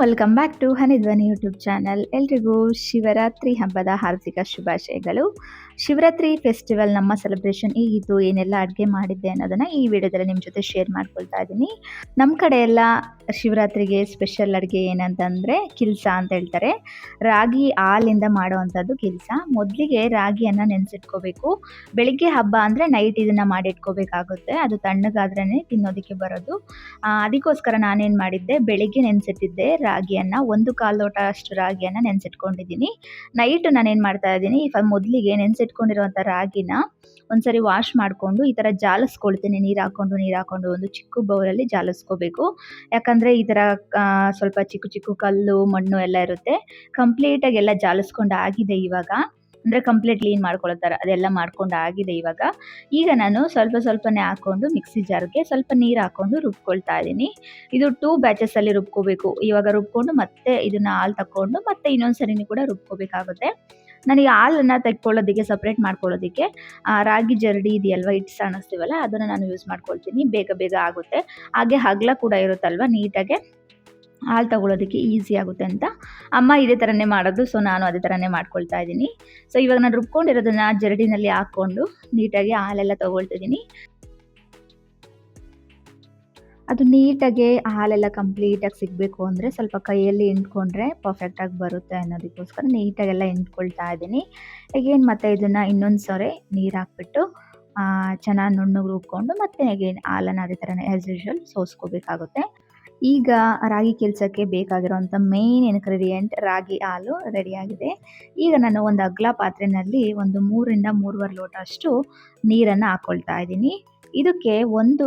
Welcome back to Hanidhwani YouTube channel. ಎಲ್ರಿಗೂ ಶಿವರಾತ್ರಿ ಹಬ್ಬದ ಹಾರ್ದಿಕ ಶುಭಾಶಯಗಳು. ಶಿವರಾತ್ರಿ ಫೆಸ್ಟಿವಲ್ ನಮ್ಮ ಸೆಲೆಬ್ರೇಷನ್ ಹೇಗಿತ್ತು, ಏನೆಲ್ಲ ಅಡುಗೆ ಮಾಡಿದ್ದೆ ಅನ್ನೋದನ್ನು ಈ ವಿಡಿಯೋದಲ್ಲಿ ನಿಮ್ಮ ಜೊತೆ ಶೇರ್ ಮಾಡ್ಕೊಳ್ತಾ ಇದ್ದೀನಿ. ನಮ್ಮ ಕಡೆ ಎಲ್ಲ ಶಿವರಾತ್ರಿಗೆ ಸ್ಪೆಷಲ್ ಅಡುಗೆ ಏನಂತಂದರೆ ಕಿಲ್ಸ ಅಂತ ಹೇಳ್ತಾರೆ. ರಾಗಿ ಹಾಲಿಂದ ಮಾಡೋವಂಥದ್ದು ಕಿಲ್ಸ. ಮೊದಲಿಗೆ ರಾಗಿಯನ್ನು ನೆನೆಸಿಟ್ಕೋಬೇಕು. ಬೆಳಿಗ್ಗೆ ಹಬ್ಬ ಅಂದರೆ ನೈಟ್ ಇದನ್ನು ಮಾಡಿಟ್ಕೋಬೇಕಾಗುತ್ತೆ. ಅದು ತಣ್ಣಗಾದ್ರೇ ತಿನ್ನೋದಕ್ಕೆ ಬರೋದು. ಅದಕ್ಕೋಸ್ಕರ ನಾನೇನು ಮಾಡಿದ್ದೆ, ಬೆಳಿಗ್ಗೆ ನೆನೆಸಿಟ್ಟಿದ್ದೆ ರಾಗಿಯನ್ನು. 1/4 ಲೋಟ ಅಷ್ಟು ರಾಗಿಯನ್ನು ನೆನೆಸಿಟ್ಕೊಂಡಿದ್ದೀನಿ. ನೈಟ್ ನಾನೇನು ಮಾಡ್ತಾ ಇದ್ದೀನಿ, ಮೊದಲಿಗೆ ನೆನೆಸಿಟ್ಕೊಂಡಿರುವಂಥ ರಾಗಿನ ಒಂದ್ಸರಿ ವಾಶ್ ಮಾಡಿಕೊಂಡು ಈ ಥರ ಜಾಲಿಸ್ಕೊಳ್ತೀನಿ. ನೀರು ಹಾಕ್ಕೊಂಡು ಒಂದು ಚಿಕ್ಕ ಬೌಲಲ್ಲಿ ಜಾಲಿಸ್ಕೋಬೇಕು. ಯಾಕಂದರೆ ಈ ಥರ ಸ್ವಲ್ಪ ಚಿಕ್ಕ ಚಿಕ್ಕ ಕಲ್ಲು ಮಣ್ಣು ಎಲ್ಲ ಇರುತ್ತೆ. ಕಂಪ್ಲೀಟಾಗಿ ಎಲ್ಲ ಜಾಲಿಸ್ಕೊಂಡು ಆಗಿದೆ ಇವಾಗ. ಅಂದರೆ ಕಂಪ್ಲೀಟ್ ಕ್ಲೀನ್ ಮಾಡ್ಕೊಳ್ಳೋ ಥರ ಅದೆಲ್ಲ ಮಾಡ್ಕೊಂಡು ಆಗಿದೆ ಇವಾಗ. ಈಗ ನಾನು ಸ್ವಲ್ಪನೇ ಹಾಕ್ಕೊಂಡು ಮಿಕ್ಸಿ ಜಾರ್ಗೆ ಸ್ವಲ್ಪ ನೀರು ಹಾಕ್ಕೊಂಡು ರುಬ್ಕೊಳ್ತಾ ಇದ್ದೀನಿ. ಇದು 2 ಬ್ಯಾಚಸಲ್ಲಿ ರುಬ್ಕೋಬೇಕು. ಇವಾಗ ರುಬ್ಕೊಂಡು ಮತ್ತೆ ಇದನ್ನು ಹಾಲು ತಗೊಂಡು ಮತ್ತೆ ಇನ್ನೊಂದು ಸರಿನೂ ಕೂಡ ರುಬ್ಕೋಬೇಕಾಗುತ್ತೆ. ನನಗೆ ಹಾಲನ್ನು ತೆಕ್ಕೊಳ್ಳೋದಕ್ಕೆ ಸಪ್ರೇಟ್ ಮಾಡ್ಕೊಳ್ಳೋದಕ್ಕೆ ರಾಗಿ ಜರಡಿ ಇದೆಯಲ್ವ, ಹಿಟ್ಟು ಸಾಣಿಸ್ತೀವಲ್ಲ, ಅದನ್ನು ನಾನು ಯೂಸ್ ಮಾಡ್ಕೊಳ್ತೀನಿ. ಬೇಗ ಆಗುತ್ತೆ. ಹಾಗೆ ಅಗಲ ಕೂಡ ಇರುತ್ತಲ್ವ, ನೀಟಾಗೆ ಹಾಲು ತಗೊಳ್ಳೋದಕ್ಕೆ ಈಸಿ ಆಗುತ್ತೆ ಅಂತ ಅಮ್ಮ ಇದೇ ಥರನೇ ಮಾಡೋದು. ಸೊ ನಾನು ಅದೇ ಥರನೇ ಮಾಡ್ಕೊಳ್ತಾ ಇದ್ದೀನಿ. ಸೊ ಇವಾಗ ನಾನು ರುಬ್ಕೊಂಡಿರೋದನ್ನು ಜರಡಿನಲ್ಲಿ ಹಾಕ್ಕೊಂಡು ನೀಟಾಗಿ ಹಾಲೆಲ್ಲ ತೊಗೊಳ್ತಿದ್ದೀನಿ. ಅದು ನೀಟಾಗಿ ಹಾಲೆಲ್ಲ ಕಂಪ್ಲೀಟಾಗಿ ಸಿಗಬೇಕು ಅಂದರೆ ಸ್ವಲ್ಪ ಕೈಯಲ್ಲಿ ಹಿಂಡ್ಕೊಂಡ್ರೆ ಪರ್ಫೆಕ್ಟಾಗಿ ಬರುತ್ತೆ ಅನ್ನೋದಕ್ಕೋಸ್ಕರ ನೀಟಾಗೆಲ್ಲ ಹಿಂಡ್ಕೊಳ್ತಾ ಇದ್ದೀನಿ. ಈಗೇನು ಮತ್ತೆ ಇದನ್ನು ಇನ್ನೊಂದು ಸೊರೆ ನೀರು ಹಾಕ್ಬಿಟ್ಟು ಚೆನ್ನಾಗಿ ನುಣ್ಣಗೆ ರುಬ್ಕೊಂಡು ಮತ್ತೆ ಅಗೇನ್ ಹಾಲನ್ನು ಅದೇ ಥರನೇ ಆ್ಯಸ್ ಯೂಶ್ವಲ್ ಸೋಸ್ಕೋಬೇಕಾಗುತ್ತೆ. ಈಗ ರಾಗಿ ಕೆಲಸಕ್ಕೆ ಬೇಕಾಗಿರೋಂಥ ಮೇನ್ ಇನ್ಗ್ರೀಡಿಯೆಂಟ್ ರಾಗಿ ಹಾಲು ರೆಡಿಯಾಗಿದೆ. ಈಗ ನಾನು ಒಂದು ಅಗಲ ಪಾತ್ರೆಯಲ್ಲಿ ಒಂದು 3ರಿಂದ 3.25 ಲೋಟ ಅಷ್ಟು ನೀರನ್ನು ಹಾಕ್ಕೊಳ್ತಾ ಇದ್ದೀನಿ. ಇದಕ್ಕೆ ಒಂದು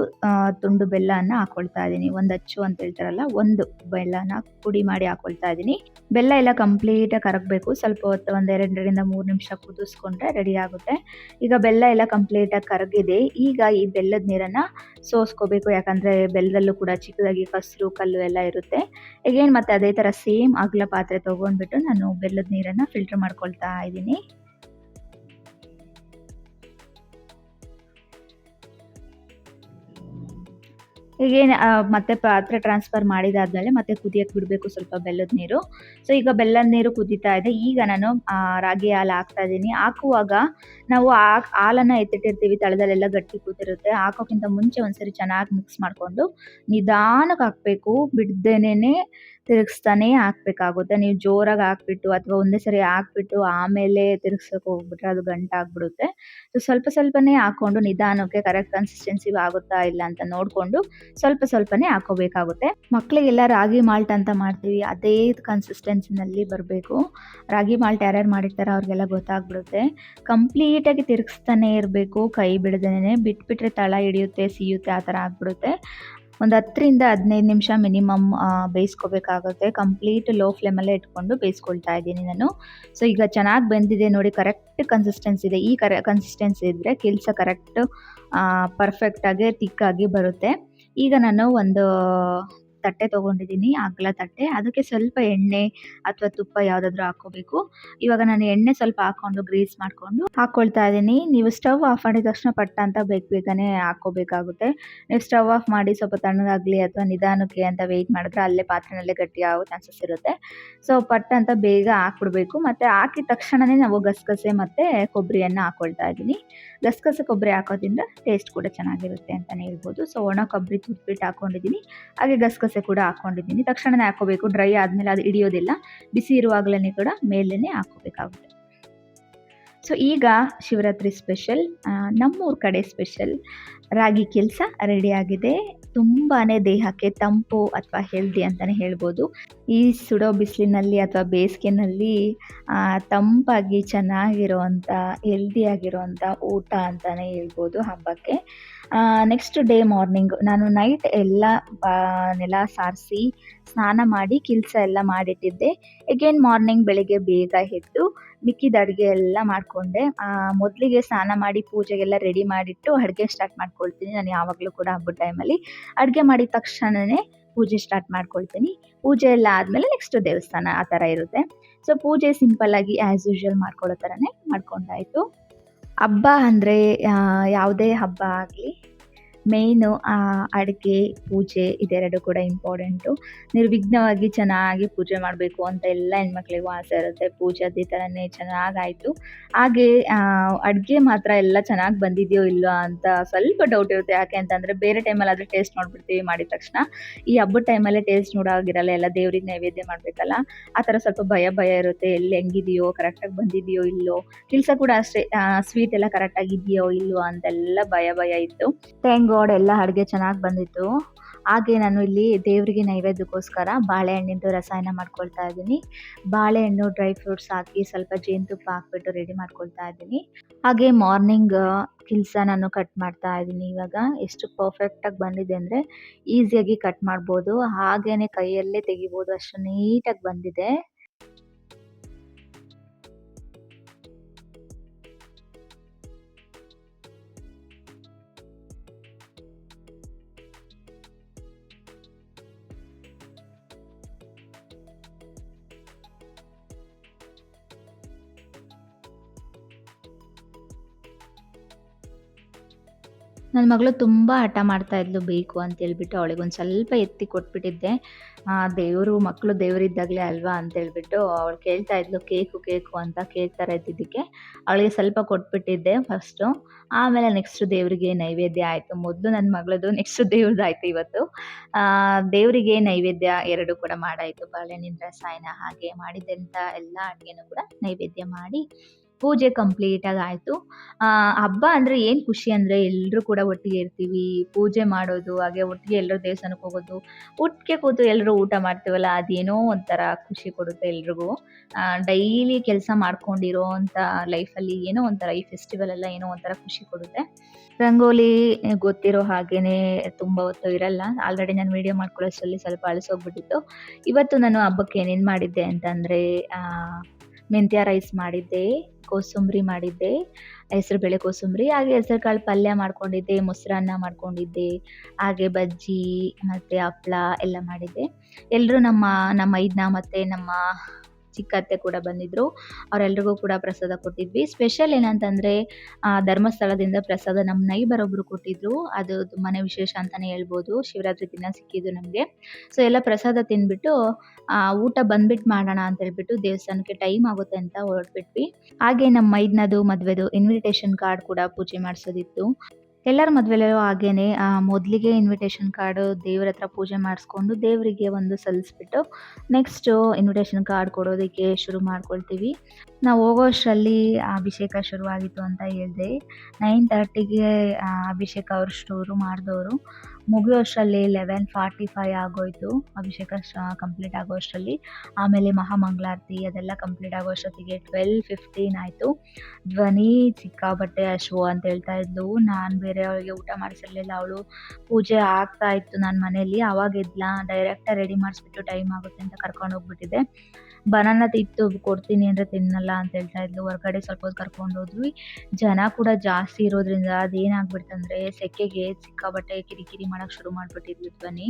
ತುಂಡು ಬೆಲ್ಲವನ್ನು ಹಾಕ್ಕೊಳ್ತಾ ಇದ್ದೀನಿ. ಒಂದು ಅಚ್ಚು ಅಂತ ಹೇಳ್ತಾರಲ್ಲ, ಒಂದು ಬೆಲ್ಲನ ಪುಡಿ ಮಾಡಿ ಹಾಕ್ಕೊಳ್ತಾ ಇದ್ದೀನಿ. ಬೆಲ್ಲ ಎಲ್ಲ ಕಂಪ್ಲೀಟಾಗಿ ಕರಗಬೇಕು. ಸ್ವಲ್ಪ ಹೊತ್ತು 1-2ರಿಂದ 3 ನಿಮಿಷ ಕುದಿಸ್ಕೊಂಡ್ರೆ ರೆಡಿ ಆಗುತ್ತೆ. ಈಗ ಬೆಲ್ಲ ಎಲ್ಲ ಕಂಪ್ಲೀಟಾಗಿ ಕರಗಿದೆ. ಈಗ ಈ ಬೆಲ್ಲದ ನೀರನ್ನು ಸೋಸ್ಕೋಬೇಕು. ಯಾಕಂದರೆ ಬೆಲ್ಲದಲ್ಲೂ ಕೂಡ ಚಿಕ್ಕದಾಗಿ ಕಸರು ಕಲ್ಲು ಎಲ್ಲ ಇರುತ್ತೆ. ಈಗೇನು ಮತ್ತೆ ಅದೇ ಥರ ಸೇಮ್ ಅಗಲ ಪಾತ್ರೆ ತೊಗೊಂಡ್ಬಿಟ್ಟು ನಾನು ಬೆಲ್ಲದ ನೀರನ್ನು ಫಿಲ್ಟರ್ ಮಾಡ್ಕೊಳ್ತಾ ಇದ್ದೀನಿ. ಈಗೇನು ಮತ್ತೆ ಪಾತ್ರೆ ಟ್ರಾನ್ಸ್ಫರ್ ಮಾಡಿದಾದ್ಮೇಲೆ ಮತ್ತೆ ಕುದಿಯಕ್ಕೆ ಬಿಡಬೇಕು ಸ್ವಲ್ಪ ಬೆಲ್ಲದ ನೀರು. ಸೊ ಈಗ ಬೆಲ್ಲದ ನೀರು ಕುದೀತಾ ಇದೆ. ಈಗ ನಾನು ರಾಗಿ ಹಾಲು ಹಾಕ್ತಾ ಇದ್ದೀನಿ. ಹಾಕುವಾಗ ನಾವು ಹಾಲನ್ನು ಎತ್ತಿಟ್ಟಿರ್ತೀವಿ, ತಳದಲ್ಲೆಲ್ಲ ಗಟ್ಟಿ ಕೂತಿರುತ್ತೆ. ಹಾಕೋಕ್ಕಿಂತ ಮುಂಚೆ ಒಂದ್ಸರಿ ಚೆನ್ನಾಗಿ ಮಿಕ್ಸ್ ಮಾಡಿಕೊಂಡು ನಿಧಾನಕ್ಕೆ ಹಾಕಬೇಕು. ಬಿಡ್ದೇನೆ ತಿರುಗಿಸ್ತಾನೆ ಹಾಕಬೇಕಾಗುತ್ತೆ. ನೀವು ಜೋರಾಗಿ ಹಾಕ್ಬಿಟ್ಟು ಅಥವಾ ಒಂದೇ ಸರಿ ಹಾಕ್ಬಿಟ್ಟು ಆಮೇಲೆ ತಿರುಗ್ಸೋಕೆ ಹೋಗ್ಬಿಟ್ರೆ ಅದು ಗಂಟಾಗ್ಬಿಡುತ್ತೆ. ಸೊ ಸ್ವಲ್ಪನೇ ಹಾಕ್ಕೊಂಡು ನಿಧಾನಕ್ಕೆ ಕರೆಕ್ಟ್ ಕನ್ಸಿಸ್ಟೆನ್ಸಿ ಆಗುತ್ತಾ ಇಲ್ಲ ಅಂತ ನೋಡಿಕೊಂಡು ಸ್ವಲ್ಪನೇ ಹಾಕೋಬೇಕಾಗುತ್ತೆ. ಮಕ್ಕಳಿಗೆಲ್ಲ ರಾಗಿ ಮಾಲ್ಟ್ ಅಂತ ಮಾಡ್ತೀವಿ, ಅದೇ ಕನ್ಸಿಸ್ಟೆನ್ಸಿನಲ್ಲಿ ಬರಬೇಕು. ರಾಗಿ ಮಾಲ್ಟ್ ಯಾರ್ಯಾರು ಮಾಡಿರ್ತಾರೋ ಅವ್ರಿಗೆಲ್ಲ ಗೊತ್ತಾಗ್ಬಿಡುತ್ತೆ. ಕಂಪ್ಲೀಟಾಗಿ ತಿರುಗಿಸ್ತಾನೆ ಇರಬೇಕು, ಕೈ ಬಿಡದೇನೆ. ಬಿಟ್ಬಿಟ್ರೆ ತಳ ಹಿಡಿಯುತ್ತೆ, ಸಿಯುತ್ತೆ, ಆ ಥರ ಆಗ್ಬಿಡುತ್ತೆ. ಒಂದು 10ರಿಂದ 15 ನಿಮಿಷ ಮಿನಿಮಮ್ ಬೇಯಿಸ್ಕೋಬೇಕಾಗುತ್ತೆ. ಕಂಪ್ಲೀಟ್ ಲೋ ಫ್ಲೇಮಲ್ಲೇ ಇಟ್ಕೊಂಡು ಬೇಯಿಸ್ಕೊಳ್ತಾ ಇದ್ದೀನಿ ನಾನು. ಸೊ ಈಗ ಚೆನ್ನಾಗಿ ಬೆಂದಿದೆ ನೋಡಿ, ಕರೆಕ್ಟ್ ಕನ್ಸಿಸ್ಟೆನ್ಸಿ ಇದೆ. ಈ ಕನ್ಸಿಸ್ಟೆನ್ಸಿ ಇದ್ದರೆ ಕೆಲಸ ಕರೆಕ್ಟ್ ಪರ್ಫೆಕ್ಟಾಗಿ ತಿಕ್ಕಾಗಿ ಬರುತ್ತೆ. ಈಗ ನಾನು ಒಂದು ತಟ್ಟೆ ತೊಗೊಂಡಿದ್ದೀನಿ, ಅಗಲ ತಟ್ಟೆ. ಅದಕ್ಕೆ ಸ್ವಲ್ಪ ಎಣ್ಣೆ ಅಥವಾ ತುಪ್ಪ ಯಾವುದಾದ್ರೂ ಹಾಕ್ಕೋಬೇಕು. ಇವಾಗ ನಾನು ಎಣ್ಣೆ ಸ್ವಲ್ಪ ಹಾಕ್ಕೊಂಡು ಗ್ರೀಸ್ ಮಾಡಿಕೊಂಡು ಹಾಕ್ಕೊಳ್ತಾ ಇದ್ದೀನಿ. ನೀವು ಸ್ಟವ್ ಆಫ್ ಮಾಡಿದ ತಕ್ಷಣ ಪಟ್ಟ ಅಂತ ಬೇಗನೆ ಹಾಕ್ಕೋಬೇಕಾಗುತ್ತೆ. ನೀವು ಸ್ಟವ್ ಆಫ್ ಮಾಡಿ ಸ್ವಲ್ಪ ತಣ್ಣಗಾಗಲಿ ಅಥವಾ ನಿಧಾನಕ್ಕೆ ಅಂತ ವೆಯ್ಟ್ ಮಾಡಿದ್ರೆ ಅಲ್ಲೇ ಪಾತ್ರೆನಲ್ಲೇ ಗಟ್ಟಿ ಆಗೋ ಚಾನ್ಸಸ್ ಇರುತ್ತೆ. ಸೊ ಪಟ್ಟ ಅಂತ ಬೇಗ ಹಾಕ್ಬಿಡ್ಬೇಕು. ಮತ್ತು ಹಾಕಿದ ತಕ್ಷಣವೇ ನಾವು ಗಸಗಸೆ ಮತ್ತು ಕೊಬ್ಬರಿಯನ್ನು ಹಾಕ್ಕೊಳ್ತಾ ಇದ್ದೀನಿ. ಗಸಗಸೆ ಕೊಬ್ಬರಿ ಹಾಕೋದ್ರಿಂದ ಟೇಸ್ಟ್ ಕೂಡ ಚೆನ್ನಾಗಿರುತ್ತೆ ಅಂತಲೇ ಹೇಳ್ಬೋದು. ಸೊ ಒಣ ಕೊಬ್ಬರಿ ತುರ್ದ್ಬಿಟ್ಟು ಹಾಕ್ಕೊಂಡಿದ್ದೀನಿ, ಹಾಗೆ ಗಸಗಸೆ ಕೂಡ ಹಾಕ್ಕೊಂಡಿದ್ದೀನಿ. ತಕ್ಷಣವೇ ಹಾಕ್ಕೋಬೇಕು, ಡ್ರೈ ಆದಮೇಲೆ ಅದು ಹಿಡಿಯೋದಿಲ್ಲ. ಬಿಸಿ ಇರುವಾಗಲೇ ಕೂಡ ಮೇಲೇ ಹಾಕ್ಕೋಬೇಕಾಗುತ್ತೆ. ಸೊ ಈಗ ಶಿವರಾತ್ರಿ ಸ್ಪೆಷಲ್, ನಮ್ಮೂರ ಕಡೆ ಸ್ಪೆಷಲ್ ರಾಗಿ ಕೆಲಸ ರೆಡಿಯಾಗಿದೆ. ತುಂಬಾ ದೇಹಕ್ಕೆ ತಂಪು ಅಥವಾ ಹೆಲ್ದಿ ಅಂತಲೇ ಹೇಳ್ಬೋದು. ಈ ಸುಡೋ ಬಿಸಿಲಿನಲ್ಲಿ ಅಥವಾ ಬೇಸಿಗೆನಲ್ಲಿ ತಂಪಾಗಿ ಚೆನ್ನಾಗಿರೋವಂಥ ಹೆಲ್ದಿಯಾಗಿರೋವಂಥ ಊಟ ಅಂತಲೇ ಹೇಳ್ಬೋದು ಹಬ್ಬಕ್ಕೆ. ನೆಕ್ಸ್ಟ್ ಡೇ ಮಾರ್ನಿಂಗ್ ನಾನು ನೈಟ್ ಎಲ್ಲ ನೆಲ ಸಾರಿಸಿ ಸ್ನಾನ ಮಾಡಿ ಕೆಲಸ ಎಲ್ಲ ಮಾಡಿಟ್ಟಿದ್ದೆ. ಎಗೇನ್ ಮಾರ್ನಿಂಗ್ ಬೆಳಗ್ಗೆ ಬೇಗ ಎದ್ದು ಮಿಕ್ಕಿದ ಅಡುಗೆ ಎಲ್ಲ ಮಾಡಿಕೊಂಡೆ. ಮೊದಲಿಗೆ ಸ್ನಾನ ಮಾಡಿ ಪೂಜೆಗೆಲ್ಲ ರೆಡಿ ಮಾಡಿಟ್ಟು ಅಡುಗೆ ಸ್ಟಾರ್ಟ್ ಮಾಡ್ಕೊಳ್ತೀನಿ ನಾನು ಯಾವಾಗಲೂ ಕೂಡ ಹಬ್ಬದ ಟೈಮಲ್ಲಿ. ಅಡುಗೆ ಮಾಡಿದ ತಕ್ಷಣವೇ ಪೂಜೆ ಸ್ಟಾರ್ಟ್ ಮಾಡ್ಕೊಳ್ತೀನಿ. ಪೂಜೆ ಎಲ್ಲ ಆದಮೇಲೆ ನೆಕ್ಸ್ಟ್ ದೇವಸ್ಥಾನ, ಆ ಥರ ಇರುತ್ತೆ. ಸೊ ಪೂಜೆ ಸಿಂಪಲ್ಲಾಗಿ ಆ್ಯಸ್ ಯೂಶ್ವಲ್ ಮಾಡ್ಕೊಳ್ಳೋ ಥರನೇ ಮಾಡ್ಕೊಂಡಾಯಿತು. ಹಬ್ಬ ಅಂದರೆ ಯಾವುದೇ ಹಬ್ಬ ಆಗಲಿ ಮೇಯ್ನು ಅಡುಗೆ, ಪೂಜೆ ಇದೆರಡು ಕೂಡ ಇಂಪಾರ್ಟೆಂಟು. ನಿರ್ವಿಘ್ನವಾಗಿ ಚೆನ್ನಾಗಿ ಪೂಜೆ ಮಾಡಬೇಕು ಅಂತ ಎಲ್ಲ ಹೆಣ್ಮಕ್ಳಿಗೂ ಆಸೆ ಇರುತ್ತೆ. ಪೂಜೆ ಅದೇ ಥರನೇ ಚೆನ್ನಾಗಾಯಿತು. ಹಾಗೆ ಅಡುಗೆ ಮಾತ್ರ ಎಲ್ಲ ಚೆನ್ನಾಗಿ ಬಂದಿದೆಯೋ ಇಲ್ವಾ ಅಂತ ಸ್ವಲ್ಪ ಡೌಟ್ ಇರುತ್ತೆ. ಯಾಕೆ ಅಂತಂದರೆ ಬೇರೆ ಟೈಮಲ್ಲಾದರೆ ಟೇಸ್ಟ್ ನೋಡ್ಬಿಡ್ತೀವಿ ಮಾಡಿದ ತಕ್ಷಣ. ಈ ಹಬ್ಬದ ಟೈಮಲ್ಲೇ ಟೇಸ್ಟ್ ನೋಡೋಗಿರಲ್ಲ, ಎಲ್ಲ ದೇವ್ರಿಗೆ ನೈವೇದ್ಯ ಮಾಡಬೇಕಲ್ಲ, ಆ ಥರ ಸ್ವಲ್ಪ ಭಯ ಭಯ ಇರುತ್ತೆ. ಎಲ್ಲಿ ಹೆಂಗಿದೆಯೋ, ಕರೆಕ್ಟಾಗಿ ಬಂದಿದೆಯೋ ಇಲ್ಲೋ, ಕೆಲಸ ಕೂಡ ಅಷ್ಟೇ ಸ್ವೀಟ್ ಎಲ್ಲ ಕರೆಕ್ಟಾಗಿ ಇದೆಯೋ ಇಲ್ವೋ ಅಂತೆಲ್ಲ ಭಯ ಭಯ ಇತ್ತು. ಥ್ಯಾಂಕ್ ಗಾಡ್ ಎಲ್ಲ ಅಡುಗೆ ಚೆನ್ನಾಗಿ ಬಂದಿತ್ತು. ಹಾಗೆ ನಾನು ಇಲ್ಲಿ ದೇವರಿಗೆ ನೈವೇದ್ಯಕ್ಕೋಸ್ಕರ ಬಾಳೆಹಣ್ಣಿಂದು ರಸಾಯನ ಮಾಡ್ಕೊಳ್ತಾ ಇದ್ದೀನಿ. ಬಾಳೆಹಣ್ಣು, ಡ್ರೈ ಫ್ರೂಟ್ಸ್ ಹಾಕಿ ಸ್ವಲ್ಪ ಜೇನುತುಪ್ಪ ಹಾಕ್ಬಿಟ್ಟು ರೆಡಿ ಮಾಡ್ಕೊಳ್ತಾ ಇದ್ದೀನಿ. ಹಾಗೆ ಮಾರ್ನಿಂಗ್ ಕಿಲ್ಸ ನಾನು ಕಟ್ ಮಾಡ್ತಾ ಇದ್ದೀನಿ. ಇವಾಗ ಎಷ್ಟು ಪರ್ಫೆಕ್ಟಾಗಿ ಬಂದಿದೆ ಅಂದರೆ ಈಸಿಯಾಗಿ ಕಟ್ ಮಾಡ್ಬೋದು, ಹಾಗೇ ಕೈಯಲ್ಲೇ ತೆಗಿಬೋದು, ಅಷ್ಟು ನೀಟಾಗಿ ಬಂದಿದೆ. ನನ್ನ ಮಗಳು ತುಂಬ ಹಠ ಮಾಡ್ತಾ ಇದ್ಲು ಬೇಕು ಅಂತೇಳ್ಬಿಟ್ಟು, ಅವಳಿಗೊಂದು ಸ್ವಲ್ಪ ಎತ್ತಿ ಕೊಟ್ಬಿಟ್ಟಿದ್ದೆ. ದೇವರು, ಮಕ್ಕಳು ದೇವರಿದ್ದಾಗಲೇ ಅಲ್ವಾ ಅಂತೇಳ್ಬಿಟ್ಟು ಅವಳು ಕೇಳ್ತಾ ಇದ್ಲು ಕೇಕು ಕೇಕು ಅಂತ. ಕೇಕ್ ಥರ ಇದ್ದಿದ್ದಕ್ಕೆ ಅವಳಿಗೆ ಸ್ವಲ್ಪ ಕೊಟ್ಬಿಟ್ಟಿದ್ದೆ ಫಸ್ಟು. ಆಮೇಲೆ ನೆಕ್ಸ್ಟು ದೇವರಿಗೆ ನೈವೇದ್ಯ ಆಯಿತು. ಮೊದಲು ನನ್ನ ಮಗಳದು, ನೆಕ್ಸ್ಟು ದೇವ್ರದ್ದಾಯಿತು ಇವತ್ತು. ದೇವರಿಗೆ ನೈವೇದ್ಯ 2 ಕೂಡ ಮಾಡಾಯಿತು. ಬಾಳೆಹಣ್ಣಿನ ರಸಾಯನ ಹಾಗೆ ಮಾಡಿದಂಥ ಎಲ್ಲ ಅಡುಗೆನೂ ಕೂಡ ನೈವೇದ್ಯ ಮಾಡಿ ಪೂಜೆ ಕಂಪ್ಲೀಟಾಗಿ ಆಯಿತು. ಹಬ್ಬ ಅಂದರೆ ಏನು ಖುಷಿ ಅಂದರೆ ಎಲ್ಲರೂ ಕೂಡ ಒಟ್ಟಿಗೆ ಇರ್ತೀವಿ, ಪೂಜೆ ಮಾಡೋದು, ಹಾಗೆ ಒಟ್ಟಿಗೆ ಎಲ್ಲರೂ ದೇವಸ್ಥಾನಕ್ಕೆ ಹೋಗೋದು, ಒಟ್ಟಿಗೆ ಕೂತು ಎಲ್ಲರೂ ಊಟ ಮಾಡ್ತೀವಲ್ಲ, ಅದೇನೋ ಒಂಥರ ಖುಷಿ ಕೊಡುತ್ತೆ ಎಲ್ರಿಗೂ. ಡೈಲಿ ಕೆಲಸ ಮಾಡ್ಕೊಂಡಿರೋ ಅಂಥ ಲೈಫಲ್ಲಿ ಏನೋ ಒಂಥರ ಈ ಫೆಸ್ಟಿವಲ್ ಎಲ್ಲ ಏನೋ ಒಂಥರ ಖುಷಿ ಕೊಡುತ್ತೆ. ರಂಗೋಲಿ ಗೊತ್ತಿರೋ ಹಾಗೇನೆ ತುಂಬ ಹೊತ್ತು ಇರಲ್ಲ. ಆಲ್ರೆಡಿ ನಾನು ವಿಡಿಯೋ ಮಾಡ್ಕೊಳ್ಳೋಷ್ಟರಲ್ಲಿ ಸ್ವಲ್ಪ ಅಳಿಸೋಗ್ಬಿಟ್ಟಿತ್ತು. ಇವತ್ತು ನಾನು ಹಬ್ಬಕ್ಕೆ ಏನೇನು ಮಾಡಿದ್ದೆ ಅಂತಂದರೆ ಮೆಂತ್ಯ ರೈಸ್ ಮಾಡಿದ್ದೆ, ಕೋಸಂಬರಿ ಮಾಡಿದ್ದೆ, ಹೆಸರುಬೇಳೆ ಕೋಸಂಬರಿ, ಹಾಗೆ ಹೆಸರುಕಾಳು ಪಲ್ಯ ಮಾಡ್ಕೊಂಡಿದ್ದೆ, ಮೊಸರನ್ನ ಮಾಡ್ಕೊಂಡಿದ್ದೆ, ಹಾಗೆ ಬಜ್ಜಿ ಮತ್ತು ಹಪ್ಳ ಎಲ್ಲ ಮಾಡಿದ್ದೆ. ಎಲ್ಲರೂ ನಮ್ಮ ಮೈದ್ನ ಮತ್ತು ನಮ್ಮ ಚಿಕ್ಕತ್ತೆ ಕೂಡ ಬಂದಿದ್ದರು. ಅವರೆಲ್ರಿಗೂ ಕೂಡ ಪ್ರಸಾದ ಕೊಟ್ಟಿದ್ವಿ. ಸ್ಪೆಷಲ್ ಏನಂತಂದರೆ ಧರ್ಮಸ್ಥಳದಿಂದ ಪ್ರಸಾದ ನಮ್ಮ ನೈಬರ್ ಒಬ್ಬರು ಕೊಟ್ಟಿದ್ದರು. ಅದು ತುಂಬಾ ವಿಶೇಷ ಅಂತಲೇ ಹೇಳ್ಬೋದು. ಶಿವರಾತ್ರಿ ದಿನ ಸಿಕ್ಕಿದ್ದು ನಮಗೆ. ಸೊ ಎಲ್ಲ ಪ್ರಸಾದ ತಿಂದ್ಬಿಟ್ಟು ಊಟ ಬಂದ್ಬಿಟ್ಟು ಮಾಡೋಣ ಅಂತ ಹೇಳ್ಬಿಟ್ಟು ದೇವಸ್ಥಾನಕ್ಕೆ ಟೈಮ್ ಆಗುತ್ತೆ ಅಂತ ಹೊರಟ್ಬಿಟ್ವಿ. ಹಾಗೆ ನಮ್ಮ ಮೈದ್ನದು ಮದುವೆದು ಇನ್ವಿಟೇಷನ್ ಕಾರ್ಡ್ ಕೂಡ ಪೂಜೆ ಮಾಡಿಸೋದಿತ್ತು. ಎಲ್ಲರ ಮದುವೆಲೂ ಹಾಗೇನೆ ಮೊದಲಿಗೆ ಇನ್ವಿಟೇಷನ್ ಕಾರ್ಡು ದೇವ್ರ ಹತ್ರ ಪೂಜೆ ಮಾಡಿಸ್ಕೊಂಡು ದೇವರಿಗೆ ಒಂದು ಸಲ್ಲಿಸ್ಬಿಟ್ಟು ನೆಕ್ಸ್ಟು ಇನ್ವಿಟೇಷನ್ ಕಾರ್ಡ್ ಕೊಡೋದಕ್ಕೆ ಶುರು ಮಾಡ್ಕೊಳ್ತೀವಿ. ನಾವು ಹೋಗೋ ಅಷ್ಟರಲ್ಲಿ ಅಭಿಷೇಕ ಶುರುವಾಗಿತ್ತು ಅಂತ ಹೇಳಿದೆ. 9:30ಗೆ ಅಭಿಷೇಕ ಅವರು ಶುರು ಮಾಡಿದವರು. ಮುಗಿಯೋ ಅಷ್ಟರಲ್ಲಿ 11:45 ಆಗೋಯಿತು ಅಭಿಷೇಕ ಕಂಪ್ಲೀಟ್ ಆಗೋ ಅಷ್ಟರಲ್ಲಿ. ಆಮೇಲೆ ಮಹಾಮಂಗಳಾರತಿ ಅದೆಲ್ಲ ಕಂಪ್ಲೀಟ್ ಆಗೋ ಅಷ್ಟೊತ್ತಿಗೆ 12:15 ಆಯಿತು. ಧ್ವನಿ ಸಿಕ್ಕಾಬಟ್ಟೆ ಹಶ್ವು ಅಂತ ಹೇಳ್ತಾ ಇದ್ಲು. ನಾನು ಬೇರೆ ಅವಳಿಗೆ ಊಟ ಮಾಡಿಸಿರ್ಲಿಲ್ಲ. ಅವಳು ಪೂಜೆ ಆಗ್ತಾ ಇತ್ತು ನಾನು ಮನೇಲಿ. ಆವಾಗ ಎದ್ಲ, ಡೈರೆಕ್ಟಾಗಿ ರೆಡಿ ಮಾಡಿಸ್ಬಿಟ್ಟು ಟೈಮ್ ಆಗುತ್ತೆ ಅಂತ ಕರ್ಕೊಂಡು ಹೋಗ್ಬಿಟ್ಟಿದ್ದೆ. ಬನಾನ ಇತ್ತು ಕೊಡ್ತೀನಿ ಅಂದರೆ ತಿನ್ನಲ್ಲ ಅಂತ ಹೇಳ್ತಾ ಇದ್ಲು. ಹೊರಗಡೆ ಸ್ವಲ್ಪ ಹೊತ್ತು ಕರ್ಕೊಂಡು ಹೋದ್ವಿ. ಜನ ಕೂಡ ಜಾಸ್ತಿ ಇರೋದ್ರಿಂದ ಅದೇನಾಗ್ಬಿಡ್ತಂದರೆ ಸೆಕೆಗೆ ಸಿಕ್ಕಾಬಟ್ಟೆ ಕಿರಿಕಿರಿ ಮಾಡೋಕ್ಕೆ ಶುರು ಮಾಡಿಬಿಟ್ಟಿದ್ಲು ಧ್ವನಿ.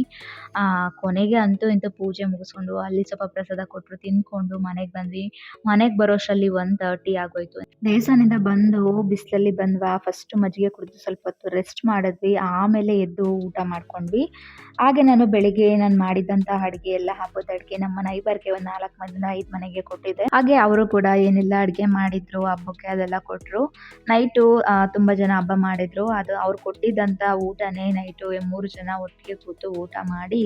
ಕೊನೆಗೆ ಅಂತೂ ಇಂತೂ ಪೂಜೆ ಮುಗಿಸ್ಕೊಂಡು ಅಲ್ಲಿ ಸ್ವಲ್ಪ ಪ್ರಸಾದ ಕೊಟ್ಟರು, ತಿಂದ್ಕೊಂಡು ಮನೆಗೆ ಬಂದ್ವಿ. ಮನೆಗೆ ಬರೋಷ್ಟರಲ್ಲಿ 1:30 ಆಗೋಯ್ತು. ದೇವಸ್ಥಾನದಿಂದ ಬಂದು ಬಿಸಿಲಲ್ಲಿ ಬಂದ್ವಾ, ಫಸ್ಟ್ ಮಜ್ಜಿಗೆ ಕುಡಿದು ಸ್ವಲ್ಪ ಹೊತ್ತು ರೆಸ್ಟ್ ಮಾಡಿದ್ವಿ. ಆಮೇಲೆ ಎದ್ದು ಊಟ ಮಾಡ್ಕೊಂಡ್ವಿ. ಹಾಗೆ ನಾನು ಬೆಳಿಗ್ಗೆ ನಾನು ಮಾಡಿದಂಥ ಅಡುಗೆ ಎಲ್ಲ ಹಬ್ಬದ ಅಡುಗೆ ನಮ್ಮ ನೈಬರ್ಗೆ ಒಂದು 4 ಮನೆಗೆ ಕೊಟ್ಟಿದ್ದೆ. ಹಾಗೆ ಅವರು ಕೂಡ ಏನೆಲ್ಲ ಅಡುಗೆ ಮಾಡಿದ್ರು ಹಬ್ಬಕ್ಕೆ ಅದೆಲ್ಲ ಕೊಟ್ಟರು. ನೈಟು ತುಂಬ ಜನ ಹಬ್ಬ ಮಾಡಿದ್ರು. ಅದು ಅವ್ರು ಕೊಟ್ಟಿದ್ದಂಥ ಊಟನೇ ನೈಟು 3 ಜನ ಒಟ್ಟಿಗೆ ಕೂತು ಊಟ ಮಾಡಿ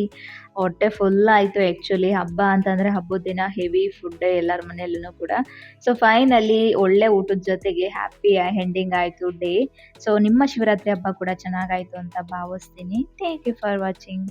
ಹೊಟ್ಟೆ ಫುಲ್ ಆಯಿತು. ಆ್ಯಕ್ಚುಲಿ ಹಬ್ಬ ಅಂತಂದರೆ ಹಬ್ಬದ ದಿನ ಹೆವಿ ಫುಡ್ ಎಲ್ಲರ ಮನೆಯಲ್ಲೂ ಕೂಡ. ಸೊ ಫೈನಲಿ ಒಳ್ಳೆ ಊಟದ ಜೊತೆಗೆ ಹ್ಯಾಪಿ ಎಂಡಿಂಗ್ ಆಯಿತು ಡೇ. ಸೊ ನಿಮ್ಮ ಶಿವರಾತ್ರಿ ಹಬ್ಬ ಕೂಡ ಚೆನ್ನಾಗಾಯಿತು ಅಂತ ಭಾವಿಸ್ತೀನಿ. Thank you for watching.